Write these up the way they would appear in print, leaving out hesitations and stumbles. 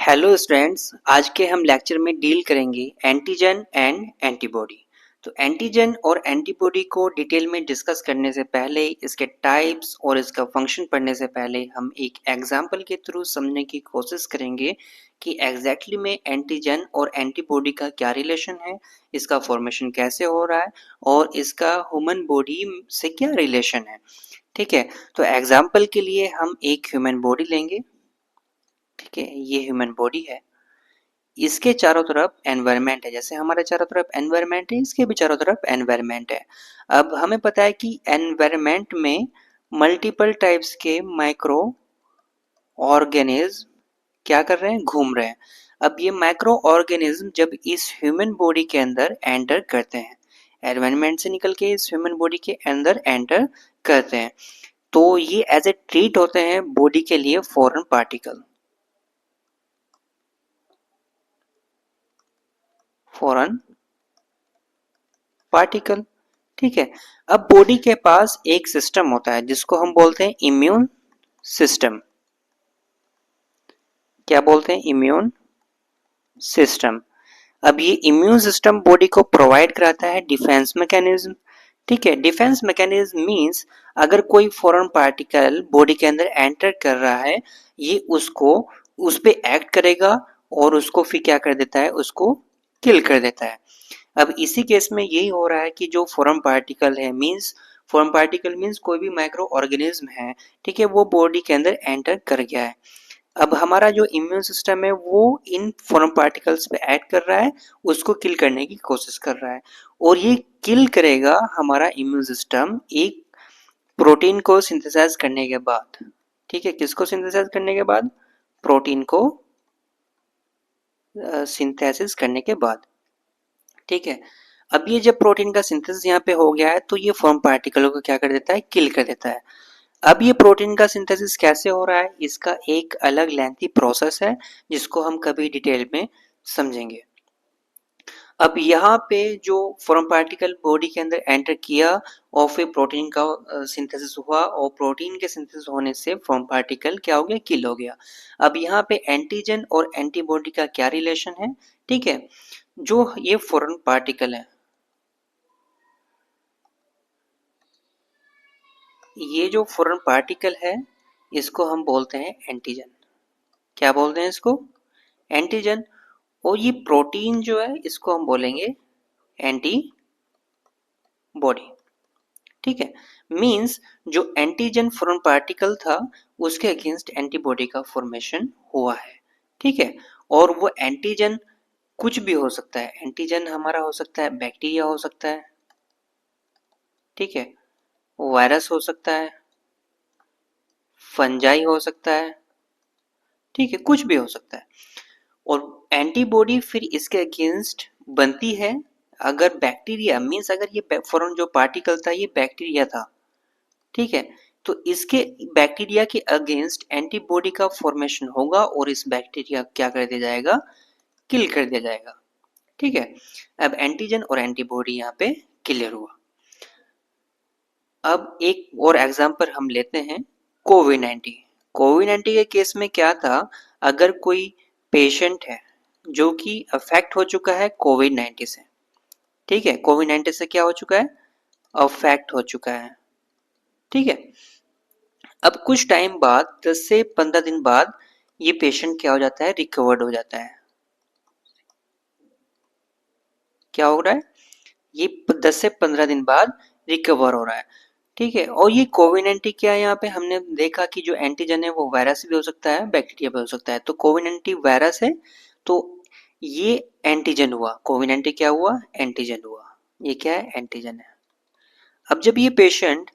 Hello students, आज के हम लेक्चर में डील करेंगे एंटीजन एंड एंटीबॉडी। तो एंटीजन और एंटीबॉडी को डिटेल में डिस्कस करने से पहले, इसके टाइप्स और इसका फंक्शन पढ़ने से पहले हम एक एग्जांपल के थ्रू समझने की कोशिश करेंगे कि एग्जैक्टली में एंटीजन और एंटीबॉडी का क्या रिलेशन है, इसका फॉर्मेशन कैसे हो रहा है और इसका ह्यूमन बॉडी से क्या रिलेशन है। ठीक है, तो एग्जाम्पल के लिए हम एक ह्यूमन बॉडी लेंगे। ठीक है, ये ह्यूमन बॉडी है, इसके चारों तरफ एनवायरनमेंट है। जैसे हमारे चारों तरफ एनवायरनमेंट है, इसके भी चारों तरफ एनवायरनमेंट है। अब हमें पता है कि एनवायरनमेंट में मल्टीपल टाइप्स के माइक्रो ऑर्गेनिज्म क्या कर रहे हैं, घूम रहे हैं। अब ये माइक्रो ऑर्गेनिज्म जब इस ह्यूमन बॉडी के अंदर एंटर करते हैं, एनवायरनमेंट से निकल के इस ह्यूमन बॉडी के अंदर एंटर करते हैं, तो ये एज ए ट्रीट होते हैं बॉडी के लिए फॉरेन पार्टिकल, फॉरेन पार्टिकल। ठीक है, अब बॉडी के पास एक सिस्टम होता है जिसको हम बोलते हैं इम्यून सिस्टम। क्या बोलते हैं, इम्यून सिस्टम। अब ये इम्यून सिस्टम बॉडी को प्रोवाइड कराता है डिफेंस मैकेनिज्म। ठीक है, डिफेंस मैकेनिज्म मींस अगर कोई फॉरेन पार्टिकल बॉडी के अंदर एंटर कर रहा है, ये उसको उस पे एक्ट करेगा और उसको फिर क्या कर देता है, उसको किल कर देता है। अब इसी केस में यही हो रहा है कि जो फॉरेन पार्टिकल है, मींस फॉरेन पार्टिकल मींस कोई भी माइक्रो ऑर्गेनिज्म है, ठीक है, वो बॉडी के अंदर एंटर कर गया है। अब हमारा जो इम्यून सिस्टम है वो इन फॉरेन पार्टिकल्स पे एक्ट कर रहा है, उसको किल करने की कोशिश कर रहा है, और ये किल करेगा हमारा इम्यून सिस्टम एक प्रोटीन को सिंथेसाइज करने के बाद। ठीक है, किसको सिंथेसाइज करने के बाद, प्रोटीन को सिंथेसिस करने के बाद। ठीक है, अब ये जब प्रोटीन का सिंथेसिस यहाँ पे हो गया है तो ये फॉर्म पार्टिकलों को क्या कर देता है, किल कर देता है। अब ये प्रोटीन का सिंथेसिस कैसे हो रहा है, इसका एक अलग लेंथी प्रोसेस है जिसको हम कभी डिटेल में समझेंगे। अब यहाँ पे जो फॉर्म पार्टिकल बॉडी के अंदर एंटर किया और फिर प्रोटीन का सिंथेसिस हुआ, और प्रोटीन के सिंथेसिस होने से फॉर्म पार्टिकल क्या हो गया, किल हो गया। अब यहाँ पे एंटीजन और एंटीबॉडी का क्या रिलेशन है। ठीक है, जो ये फॉरेन पार्टिकल है, ये जो फॉरेन पार्टिकल है इसको हम बोलते हैं एंटीजन। क्या बोलते हैं इसको, एंटीजन। और ये प्रोटीन जो है इसको हम बोलेंगे एंटीबॉडी। ठीक है, मींस जो एंटीजन फॉरेन पार्टिकल था उसके अगेंस्ट एंटीबॉडी का फॉर्मेशन हुआ है। ठीक है, और वो एंटीजन कुछ भी हो सकता है। एंटीजन हमारा हो सकता है बैक्टीरिया हो सकता है, ठीक है, वायरस हो सकता है, फंजाई हो सकता है, ठीक है, कुछ भी हो सकता है। और एंटीबॉडी फिर इसके अगेंस्ट बनती है अगर बैक्टीरिया, मींस अगर ये फॉरेन जो पार्टिकल था ये बैक्टीरिया था, ठीक है, तो इसके बैक्टीरिया के अगेंस्ट एंटीबॉडी का फॉर्मेशन होगा और इस बैक्टीरिया क्या कर दिया जाएगा, किल कर दिया जाएगा। ठीक है, अब एंटीजन और एंटीबॉडी यहाँ पे क्लियर हुआ। अब एक और एग्जांपल हम लेते हैं, कोविड-19। कोविड-19 के केस में क्या था, अगर कोई पेशेंट है जो कि अफेक्ट हो चुका है कोविड-19 से, ठीक है, कोविड-19 से क्या हो चुका है, अफेक्ट हो चुका है। ठीक है, अब कुछ टाइम बाद 10 से 15 दिन बाद ये पेशेंट क्या हो जाता है, रिकवर्ड हो जाता है। क्या हो रहा है, ये 10 से 15 दिन बाद रिकवर हो रहा है। ठीक है, और ये कोविड-19 क्या है, यहाँ पे हमने देखा कि जो एंटीजन है वो वायरस भी हो सकता है, बैक्टीरिया भी हो सकता है। तो कोविड-19 वायरस है, तो ये एंटीजन हुआ। कोविड-19 क्या हुआ, एंटीजन हुआ। ये क्या है, एंटीजन है। अब जब ये पेशेंट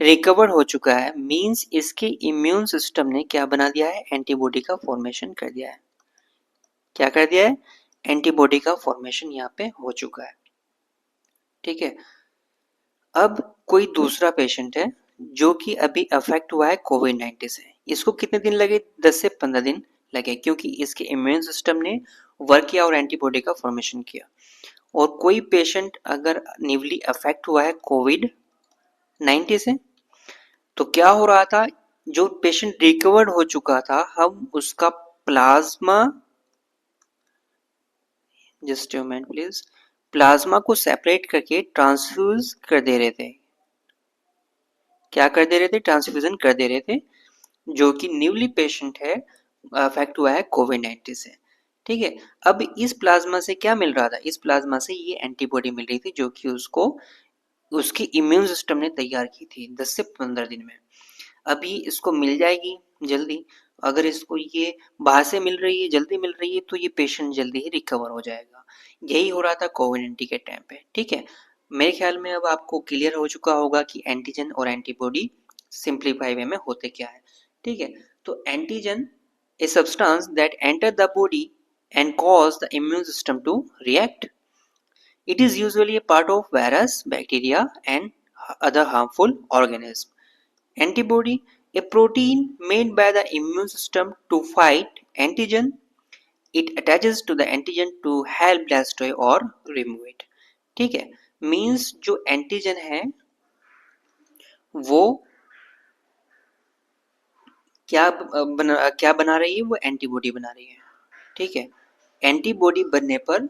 रिकवर हो चुका है, मींस इसके इम्यून सिस्टम ने क्या बना दिया है, एंटीबॉडी का फॉर्मेशन कर दिया है। क्या कर दिया है, एंटीबॉडी का फॉर्मेशन यहाँ पे हो चुका है। ठीक है, अब कोई दूसरा पेशेंट है जो कि अभी अफेक्ट हुआ है कोविड-19 से, इसको कितने दिन लगे, 10 से 15 दिन लगे, क्योंकि इसके इम्यून सिस्टम ने वर्क किया और एंटीबॉडी का फॉर्मेशन किया। और कोई पेशेंट अगर न्यूली अफेक्ट हुआ है कोविड-19 से, तो क्या हो रहा था, जो पेशेंट रिकवर्ड हो चुका था हम उसका plasma, just a minute please, plasma को सेपरेट करके ट्रांसफ्यूज कर दे रहे थे। क्या कर दे रहे थे? ट्रांसफ्यूजन कर दे रहे थे, जो कि न्यूली पेशेंट है, अफेक्ट हुआ है कोविड-19 से। ठीक है, अब इस प्लाज्मा से क्या मिल रहा था? इस प्लाज्मा से ये एंटीबॉडी मिल रही थी, जो कि उसको उसकी इम्यून सिस्टम ने तैयार की थी 10 से 15 दिन में। अभी इसको मिल जाएगी जल्दी। अगर इसको ये बाहर से मिल रही है, जल्दी मिल रही है, तो ये पेशेंट जल्दी ही रिकवर हो जाएगा। यही हो रहा था कोविड-19 के टाइम पे। ठीक है, मेरे ख्याल में अब आपको क्लियर हो चुका होगा कि एंटीजन और एंटीबॉडी सिंप्लीफाई वे में होते क्या है। ठीक है, तो antigen a substance that enter the body and cause the immune system to react. It is usually a part of virus, bacteria, and other harmful organisms. Antibody, a protein made by the immune system to fight antigen. It attaches to the antigen to help destroy or remove it. ठीक है, means जो antigen है वो क्या बना रही है? वो एंटीबॉडी बना रही है। ठीक है, एंटीबॉडी बनने पर